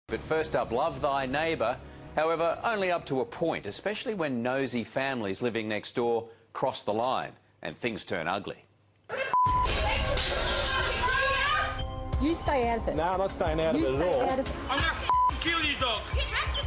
But first up, love thy neighbour. However, only up to a point, especially when nosy families living next door cross the line and things turn ugly. You stay out of it. No, I'm not staying out of it at all. I'm gonna kill you, dog.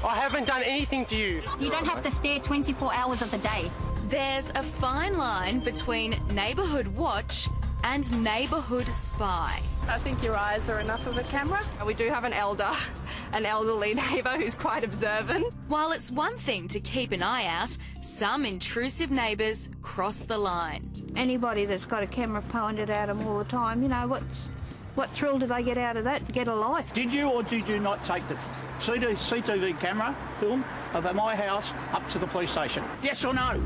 I haven't done anything to you. You don't have to stare 24 hours of the day. There's a fine line between neighbourhood watch and neighbourhood spy. I think your eyes are enough of a camera. We do have an elderly neighbour who's quite observant. While it's one thing to keep an eye out, some intrusive neighbours cross the line. Anybody that's got a camera pointed at them all the time, you know, what thrill do they get out of that? Get a life. Did you or did you not take the CCTV camera film of my house up to the police station? Yes or no?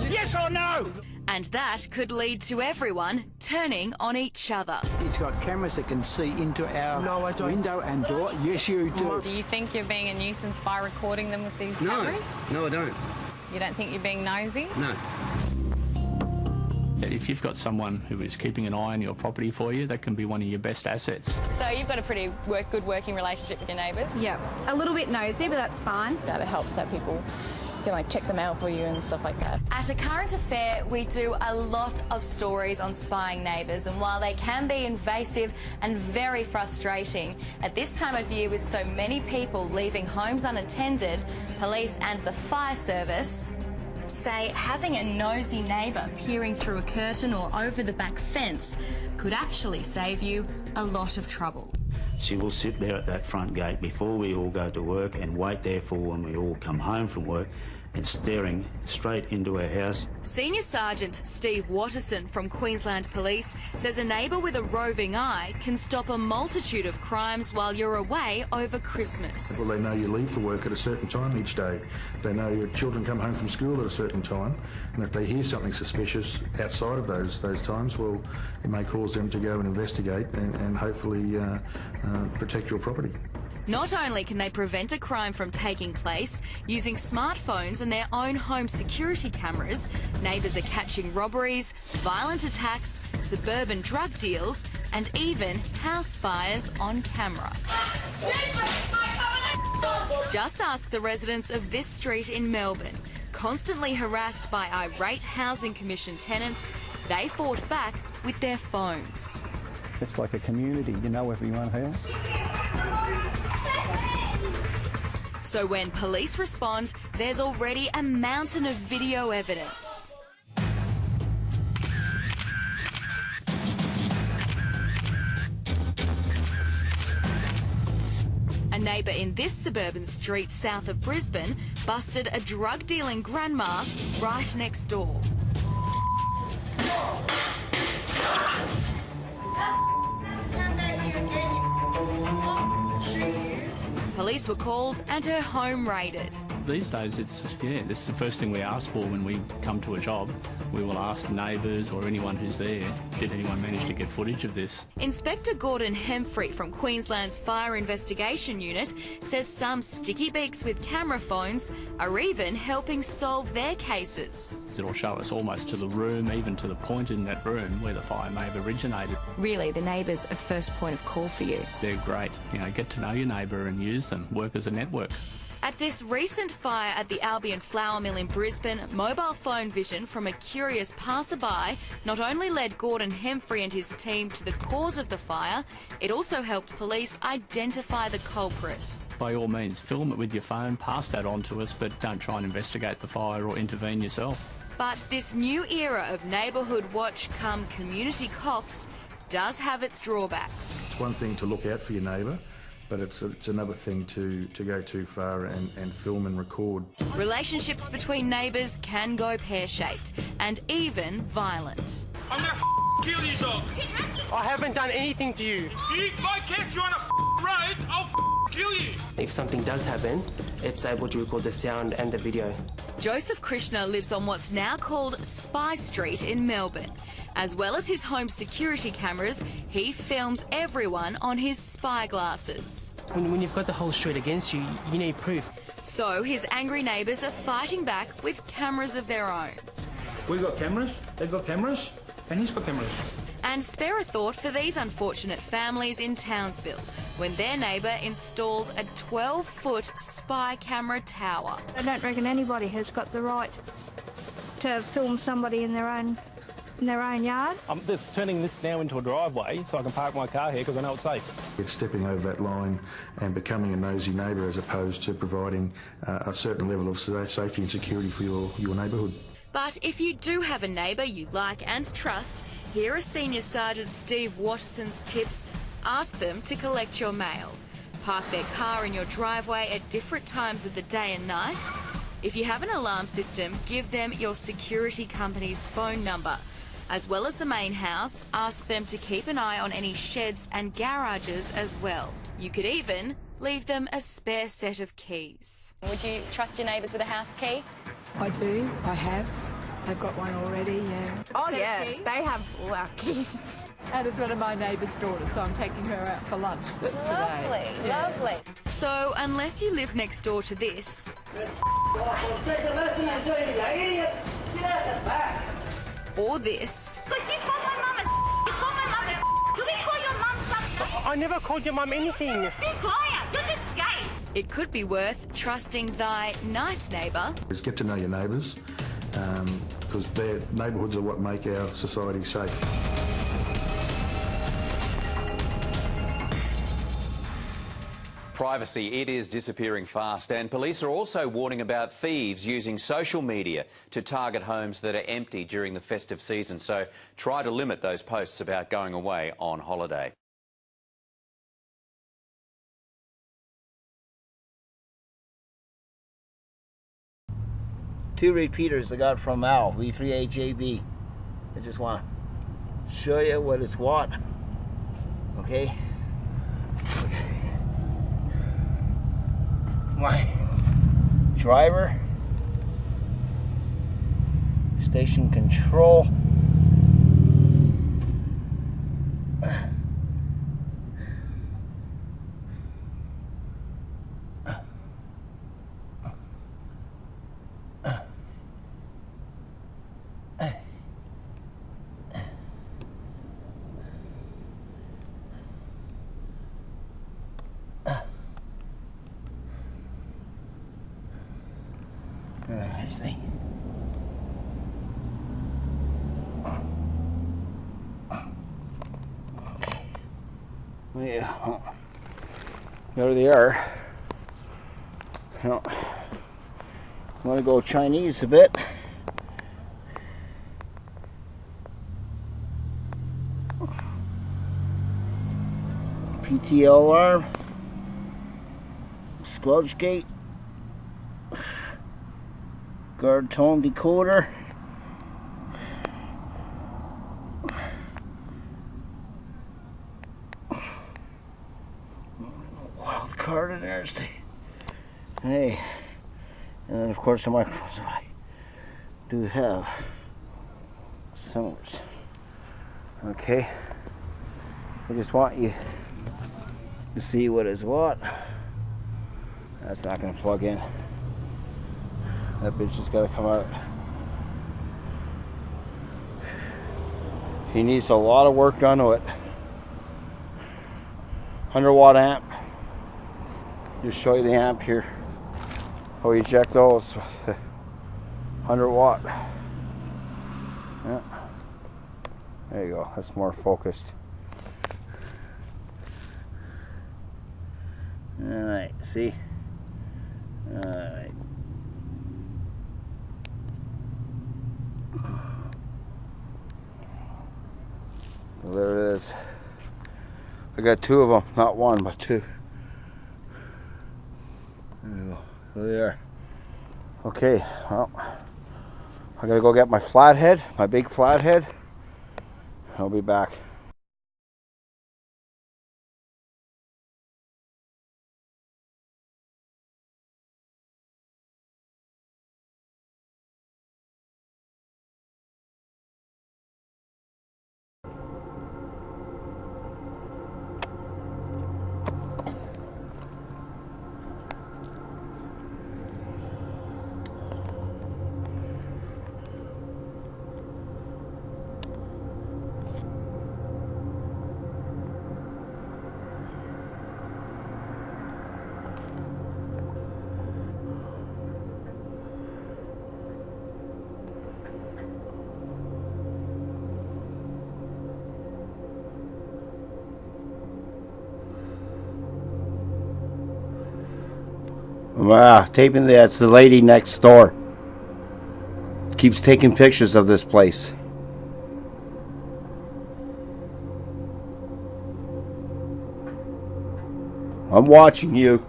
Yes or no? And that could lead to everyone turning on each other. It's got cameras that can see into our window and door. Yes, you do. Do you think you're being a nuisance by recording them with these cameras? No, I don't. You don't think you're being nosy? No. If you've got someone who is keeping an eye on your property for you, that can be one of your best assets. So you've got a pretty good working relationship with your neighbours? Yeah, a little bit nosy, but that's fine. That helps that people can check the mail for you and stuff like that. At A Current Affair, we do a lot of stories on spying neighbours, and while they can be invasive and very frustrating, at this time of year with so many people leaving homes unattended, police and the fire service say having a nosy neighbour peering through a curtain or over the back fence could actually save you a lot of trouble. She will sit there at that front gate before we all go to work and wait there for when we all come home from work and staring straight into our house. Senior Sergeant Steve Watterson from Queensland Police says a neighbour with a roving eye can stop a multitude of crimes while you're away over Christmas. Well, they know you leave for work at a certain time each day. They know your children come home from school at a certain time, and if they hear something suspicious outside of those times, well, it may cause them to go and investigate and hopefully protect your property. Not only can they prevent a crime from taking place, using smartphones and their own home security cameras, neighbours are catching robberies, violent attacks, suburban drug deals, and even house fires on camera. Just ask the residents of this street in Melbourne. Constantly harassed by irate Housing Commission tenants, they fought back with their phones. It's like a community, you know everyone else. So when police respond, there's already a mountain of video evidence. A neighbour in this suburban street south of Brisbane busted a drug-dealing grandma right next door. Police were called and her home raided. These days, this is the first thing we ask for when we come to a job. We will ask the neighbours or anyone who's there, did anyone manage to get footage of this? Inspector Gordon Hemfrey from Queensland's Fire Investigation Unit says some sticky beaks with camera phones are even helping solve their cases. It'll show us almost to the room, even to the point in that room where the fire may have originated. Really, the neighbours are first point of call for you. They're great. Get to know your neighbour and use them, work as a network. At this recent fire at the Albion Flour Mill in Brisbane, mobile phone vision from a curious passerby not only led Gordon Hemfrey and his team to the cause of the fire, it also helped police identify the culprit. By all means, film it with your phone, pass that on to us, but don't try and investigate the fire or intervene yourself. But this new era of neighbourhood watch come community cops does have its drawbacks. It's one thing to look out for your neighbour, but it's another thing to go too far and film and record. Relationships between neighbours can go pear-shaped and even violent. I'm gonna kill you, dog. I haven't done anything to you. If I catch you on a road, I'll kill you. If something does happen, it's able to record the sound and the video. Joseph Krishna lives on what's now called Spy Street in Melbourne. As well as his home security cameras, he films everyone on his spy glasses. When you've got the whole street against you, you need proof. So his angry neighbours are fighting back with cameras of their own. We've got cameras, they've got cameras, and he's got cameras. And spare a thought for these unfortunate families in Townsville, when their neighbour installed a 12-foot spy camera tower. I don't reckon anybody has got the right to film somebody in their own yard. I'm just turning this now into a driveway so I can park my car here because I know it's safe. It's stepping over that line and becoming a nosy neighbour as opposed to providing a certain level of safety and security for your neighbourhood. But if you do have a neighbour you like and trust, here are Senior Sergeant Steve Watterson's tips. Ask them to collect your mail. Park their car in your driveway at different times of the day and night. If you have an alarm system, give them your security company's phone number. As well as the main house, ask them to keep an eye on any sheds and garages as well. You could even leave them a spare set of keys. Would you trust your neighbours with a house key? I do. I have. They've got one already, yeah. Oh yeah, they have all our keys. And it's one of my neighbour's daughters, so I'm taking her out for lunch today. Lovely, lovely. So, unless you live next door to this, or this, I never called your mum anything. Be quiet, you're just gay. it could be worth trusting thy nice neighbour. Get to know your neighbours because their neighbourhoods are what make our society safe. Privacy, it is disappearing fast, and police are also warning about thieves using social media to target homes that are empty during the festive season. So try to limit those posts about going away on holiday. Two repeaters I got from Al, V3HAB. I just want to show you what is what. Okay. My driver, station control, I see. Yeah, well, there they are. Now, I'm going to go Chinese a bit. PTL alarm, squelch gate, guard tone decoder, wild card in there. Hey, and then of course the microphones I do have. Cylinders. Okay, I just want you to see what is what. That's not going to plug in. That bitch has got to come out. He needs a lot of work done to it. 100 watt amp. Just show you the amp here. How we eject those. 100 watt. Yeah. There you go. That's more focused. Alright, see? Alright. So there it is. I got two of them, not one, but two. There you go. So there. Okay, well, I gotta go get my flathead, my big flathead. I'll be back. Taping that's the lady next door. Keeps taking pictures of this place. I'm watching you.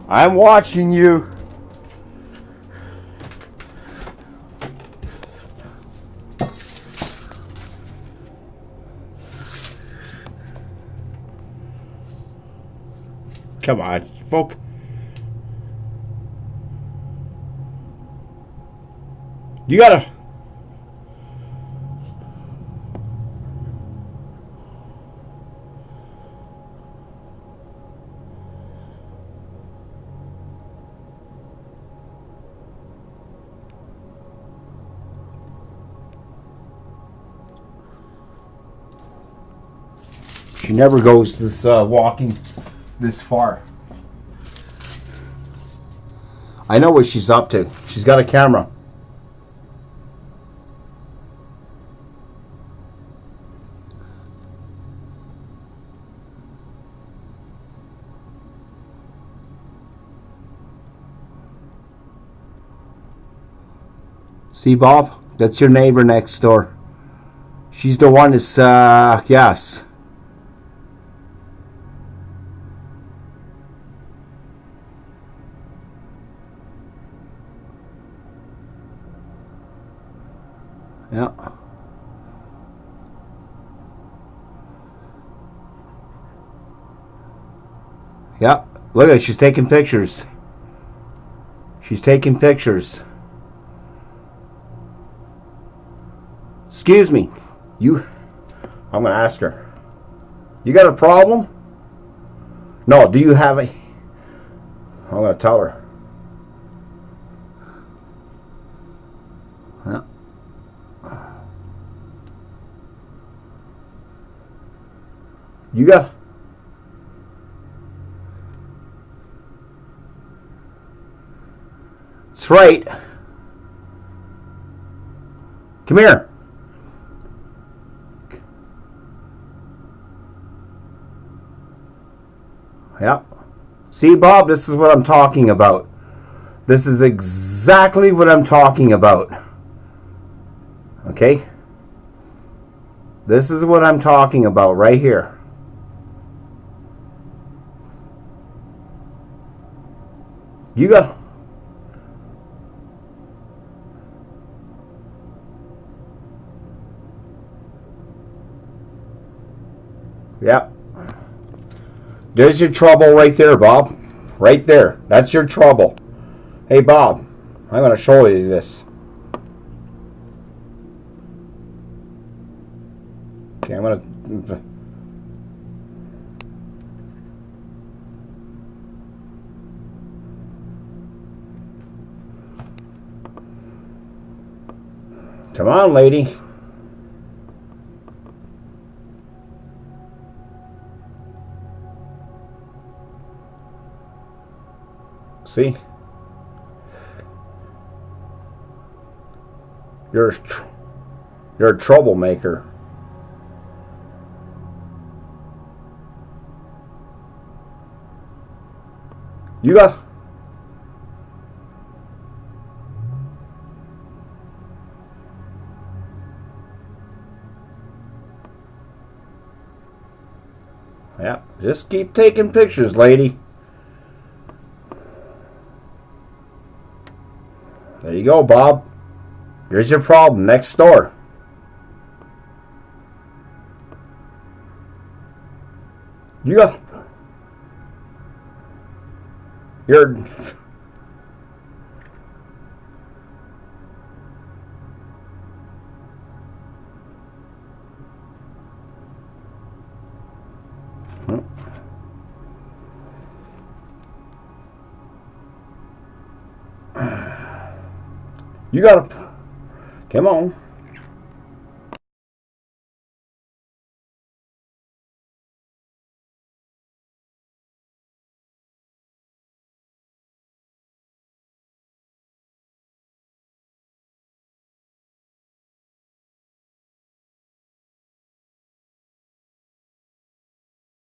I'm watching you. Come on, folk. You gotta. She never goes this walking this far. I know what she's up to. She's got a camera. See, Bob? That's your neighbor next door. She's the one that's, yes. Yeah. Yeah. Look at it. She's taking pictures. She's taking pictures. Excuse me. I'm going to ask her. You got a problem? No. Do you have a... I'm going to tell her. Yeah. You got... That's right. Come here. Yep. See, Bob, this is what I'm talking about. This is exactly what I'm talking about. Okay? This is what I'm talking about right here. You got... Yep. There's your trouble right there, Bob. Right there. That's your trouble. Hey, Bob, I'm going to show you this. Okay, I'm going to... Come on, lady. See? You're a troublemaker. You got... Yeah, just keep taking pictures, lady. There you go, Bob. Here's your problem next door. You got... You're... You gotta... Come on.